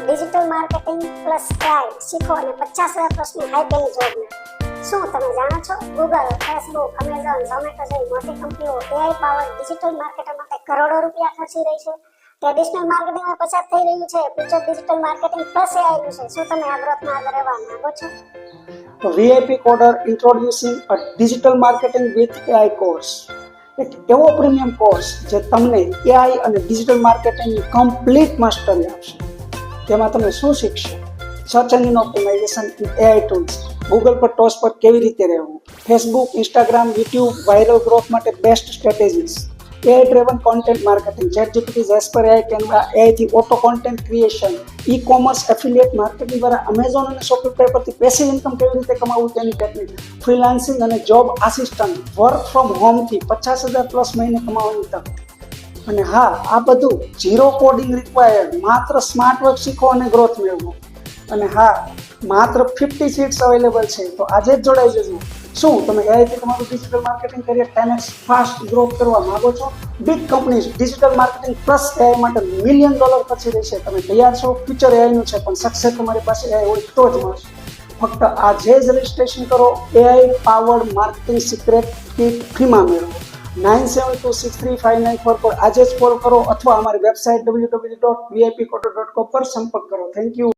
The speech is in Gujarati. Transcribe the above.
ડિજિટલ માર્કેટિંગ પ્લસ AI શીખો અને 50,000 પ્લસની હાઈ પેઇંગ જોબ મેળવો। શું તમે જાણો છો ગૂગલ, ફેસબુક, અમેઝોન, ઝોમેટો જેવી મોટી કંપનીઓ AI પાવર ડિજિટલ માર્કેટર માટે કરોડો રૂપિયા ખર્ચી રહી છે? ટ્રેડિશનલ માર્કેટિંગમાં પસાર થઈ રહ્યું છે, future digital marketing plus AI નું છે। શું તમે આ ગ્રોથમાં આગળ રહેવા માંગો છો? તો VIP Coder introducing a digital marketing with AI course, એક એવો પ્રીમિયમ કોર્સ જે તમને AI અને ડિજિટલ માર્કેટિંગની કમ્પ્લીટ માસ્ટરી આપશે। તેમાં તમે શું શીખશો? Search engine optimisation in AI tools, Google પર ટોચ પર કેવી રીતે રહેવું, Facebook, Instagram, YouTube viral growth માટે best strategies, AI driven content marketing, ChatGPT, Jasper AI, Canva AI થી auto content creation, ecommerce, affiliate marketing દ્વારા Amazon અને Shopify પરથી પેસિવ ઇન્કમ કેવી રીતે કમાવવું તેની ટેકનિક, ફ્રીલાન્સિંગ અને જોબ આસિસ્ટન્ટ, વર્ક ફ્રોમ હોમથી 50,000 પ્લસ મહિને કમાવાની તક। અને હા, આ બધું ઝીરો કોડિંગ રિક્વાયર્ડ, માત્ર સ્માર્ટ વર્ક શીખો અને ગ્રોથ મેળવો। અને હા, માત્ર 50 સીટ્સ અવેલેબલ છે, તો આજે જ જોડાઈ જજો। શું તમે AI થી તમારું digital marketing career 10x fast growth કરવા માંગો છો? Big companies digital marketing plus AI માટે $1 મિલિયન ખર્ચી રહી છે। તમે તૈયાર છો? ફ્યુચર AI નું છે, પણ સક્સેસ તમારી પાસે AI હોય તો જ મળશે। ફક્ત આજે જ રજિસ્ટ્રેશન કરો, AI powered marketing secret kit ફ્રીમાં મેળવો। 97263594 પર આજે જ કોલ કરો અથવા અમારી વેબસાઇટ www.vipcoder.com પર સંપર્ક કરો। Thank you.